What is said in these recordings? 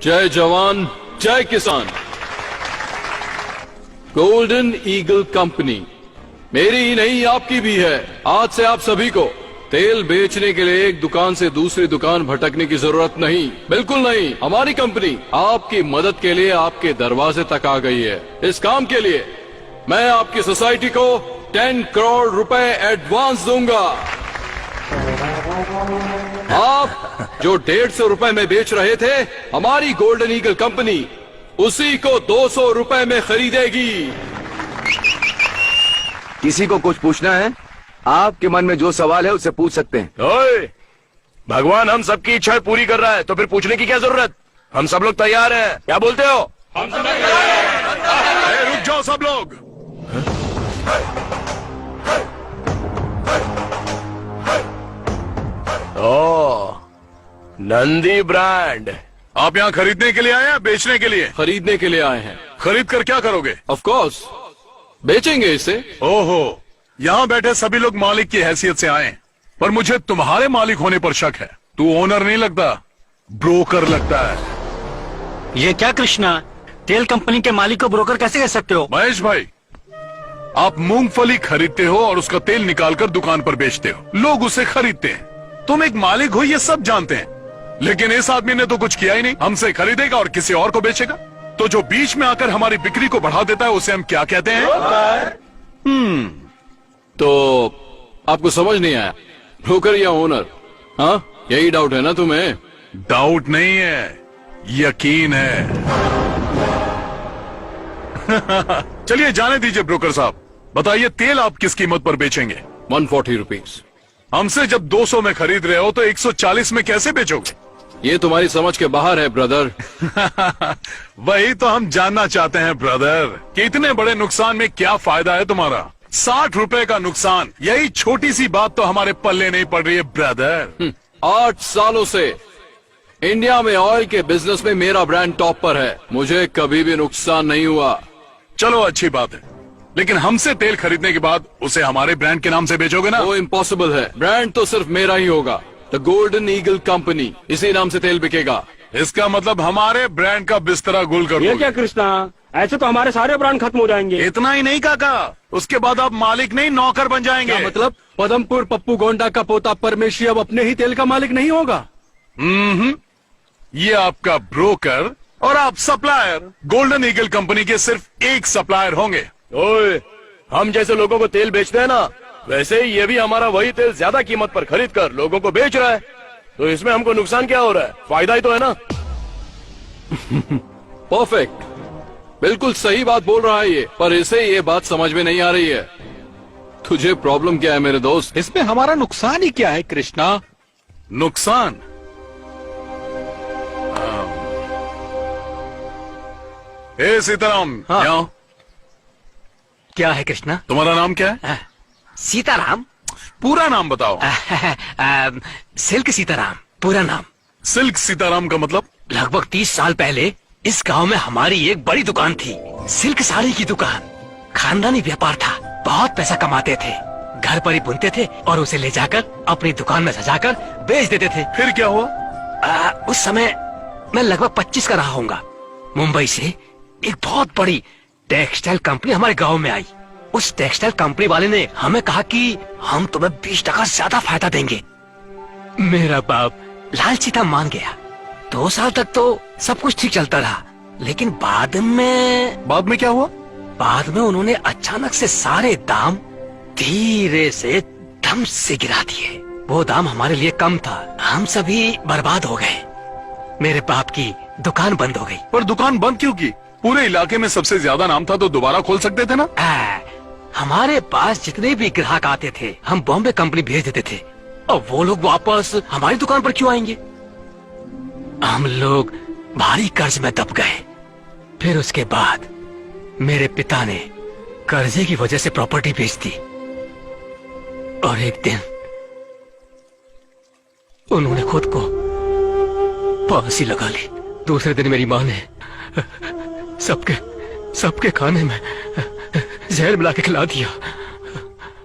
जय जवान जय किसान। गोल्डन ईगल कंपनी मेरी ही नहीं आपकी भी है। आज से आप सभी को तेल बेचने के लिए एक दुकान से दूसरी दुकान भटकने की जरूरत नहीं, बिल्कुल नहीं। हमारी कंपनी आपकी मदद के लिए आपके दरवाजे तक आ गई है। इस काम के लिए मैं आपकी सोसाइटी को 10 करोड़ रुपए एडवांस दूंगा। आप जो 150 रुपए में बेच रहे थे, हमारी गोल्डन ईगल कंपनी उसी को 200 रुपए में खरीदेगी। किसी को कुछ पूछना है? आपके मन में जो सवाल है उससे पूछ सकते हैं। ओए, भगवान हम सबकी इच्छा पूरी कर रहा है तो फिर पूछने की क्या जरूरत? हम सब लोग तैयार हैं। क्या बोलते हो? हम सब तैयार हैं। रुक जाओ सब लोग। ओ, नंदी ब्रांड। आप यहाँ खरीदने के लिए आए हैं, बेचने के लिए? खरीदने के लिए आए हैं। खरीद कर क्या करोगे? ऑफ कोर्स बेचेंगे इसे। ओहो, यहाँ बैठे सभी लोग मालिक की हैसियत से आए, पर मुझे तुम्हारे मालिक होने पर शक है। तू ओनर नहीं लगता, ब्रोकर लगता है। ये क्या कृष्णा, तेल कंपनी के मालिक को ब्रोकर कैसे कह सकते हो? महेश भाई, आप मूंगफली खरीदते हो और उसका तेल निकालकर दुकान पर बेचते हो। लोग उसे खरीदते हैं। तुम एक मालिक हो ये सब जानते हैं, लेकिन इस आदमी ने तो कुछ किया ही नहीं। हमसे खरीदेगा और किसी और को बेचेगा। तो जो बीच में आकर हमारी बिक्री को बढ़ा देता है उसे हम क्या कहते हैं? तो आपको समझ नहीं आया, ब्रोकर या ओनर? हाँ, यही डाउट है ना तुम्हें? डाउट नहीं है, यकीन है। चलिए जाने दीजिए ब्रोकर साहब, बताइए तेल आप किस कीमत पर बेचेंगे? 140 रुपीज। हमसे जब 200 में खरीद रहे हो तो 140 में कैसे बेचोगे? ये तुम्हारी समझ के बाहर है ब्रदर। वही तो हम जानना चाहते हैं ब्रदर, कि इतने बड़े नुकसान में क्या फायदा है तुम्हारा? 60 रुपए का नुकसान, यही छोटी सी बात तो हमारे पल्ले नहीं पड़ रही है ब्रदर। 8 सालों से इंडिया में ऑयल के बिजनेस में मेरा ब्रांड टॉप पर है। मुझे कभी भी नुकसान नहीं हुआ। चलो अच्छी बात है, लेकिन हमसे तेल खरीदने के बाद उसे हमारे ब्रांड के नाम से बेचोगे ना? वो इम्पॉसिबल है। ब्रांड तो सिर्फ मेरा ही होगा, द गोल्डन ईगल कंपनी। इसी नाम से तेल बिकेगा। इसका मतलब हमारे ब्रांड का बिस्तरा गुल कर ये दोगे। क्या कृष्णा, ऐसे तो हमारे सारे ब्रांड खत्म हो जाएंगे। इतना ही नहीं काका, उसके बाद आप मालिक नहीं नौकर बन जाएंगे। क्या मतलब? पदमपुर पप्पू गोंडा का पोता परमेशी अब अपने ही तेल का मालिक नहीं होगा? ये आपका ब्रोकर और आप सप्लायर। गोल्डन ईगल कंपनी के सिर्फ एक सप्लायर होंगे। ओए, हम जैसे लोगों को तेल बेचते हैं ना, वैसे ही ये भी हमारा वही तेल ज्यादा कीमत पर खरीद कर लोगों को बेच रहा है। तो इसमें हमको नुकसान क्या हो रहा है? फायदा ही तो है ना। परफेक्ट, बिल्कुल सही बात बोल रहा है ये, पर इसे ये बात समझ में नहीं आ रही है। तुझे प्रॉब्लम क्या है मेरे दोस्त? इसमें हमारा नुकसान ही क्या है कृष्णा? नुकसान? ए सीताराम, हाँ। यहाँ। क्या है कृष्णा? तुम्हारा नाम क्या है? सीताराम। पूरा नाम बताओ। सिल्क सीताराम पूरा नाम। सिल्क सीताराम का मतलब? लगभग 30 साल पहले इस गांव में हमारी एक बड़ी दुकान थी, सिल्क साड़ी की दुकान। खानदानी व्यापार था, बहुत पैसा कमाते थे। घर पर ही बुनते थे और उसे ले जाकर अपनी दुकान में सजाकर बेच देते थे। फिर क्या हुआ? उस समय मैं लगभग 25 का रहा होऊंगा। मुंबई से एक बहुत बड़ी टेक्सटाइल कंपनी हमारे गांव में आई। उस टेक्सटाइल कंपनी वाले ने हमें कहा कि हम तुम्हें 20% ज्यादा फायदा देंगे। मेरा बाप लालची था, मान गया। 2 साल तक तो सब कुछ ठीक चलता रहा, लेकिन बाद में क्या हुआ? बाद में उन्होंने अचानक से सारे दाम धीरे से दम से गिरा दिए। वो दाम हमारे लिए कम था, हम सभी बर्बाद हो गए। मेरे बाप की दुकान बंद हो गई। पर दुकान बंद क्यों की? पूरे इलाके में सबसे ज्यादा नाम था तो दोबारा खोल सकते थे ना? हमारे पास जितने भी ग्राहक आते थे हम बॉम्बे कंपनी भेज देते थे, और वो लोग वापस हमारी दुकान पर क्यों आएंगे? हम लोग भारी कर्ज में दब गए। फिर उसके बाद मेरे पिता ने कर्जे की वजह से प्रॉपर्टी बेच दी, और एक दिन उन्होंने खुद को फांसी लगा ली। दूसरे दिन मेरी माँ ने सबके खाने में जहर मिला के खिला दिया,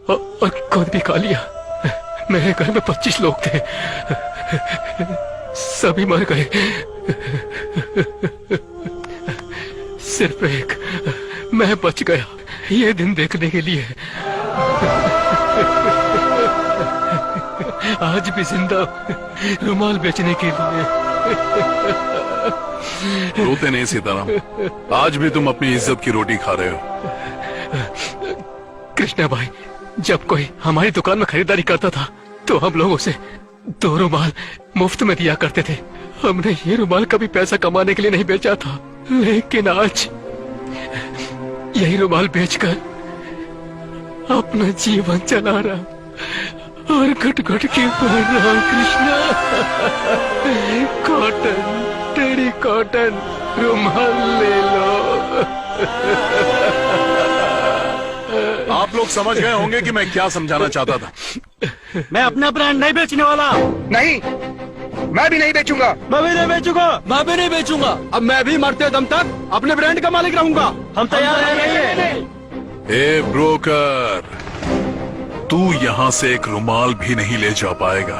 और खुद भी खा लिया। मेरे घर में 25 लोग थे, सभी मर गए। सिर्फ एक मैं बच गया ये दिन देखने के लिए। आज भी जिंदा रुमाल बेचने के लिए। रोते नहीं सीताराम, आज भी तुम अपनी इज्जत की रोटी खा रहे हो। कृष्णा भाई, जब कोई हमारी दुकान में खरीदारी करता था तो हम लोग उसे 2 रुमाल मुफ्त में दिया करते थे। हमने ये रुमाल कभी पैसा कमाने के लिए नहीं बेचा था, लेकिन आज यही रुमाल बेचकर अपना जीवन चला रहा और घुट घुट के पढ़ रहा हूं। कृष्णा, कॉटन, टेरी कॉटन रुमाल ले लो। आप लोग समझ गए होंगे कि मैं क्या समझाना चाहता था। मैं अपना ब्रांड नहीं बेचने वाला। नहीं, मैं भी नहीं बेचूंगा। मैं भी नहीं बेचूंगा। मैं भी नहीं बेचूंगा। अब मैं भी मरते दम तक अपने ब्रांड का मालिक रहूंगा। हम तैयार हैं। नहीं। ए ब्रोकर, तू यहाँ से एक रुमाल भी नहीं ले जा पाएगा।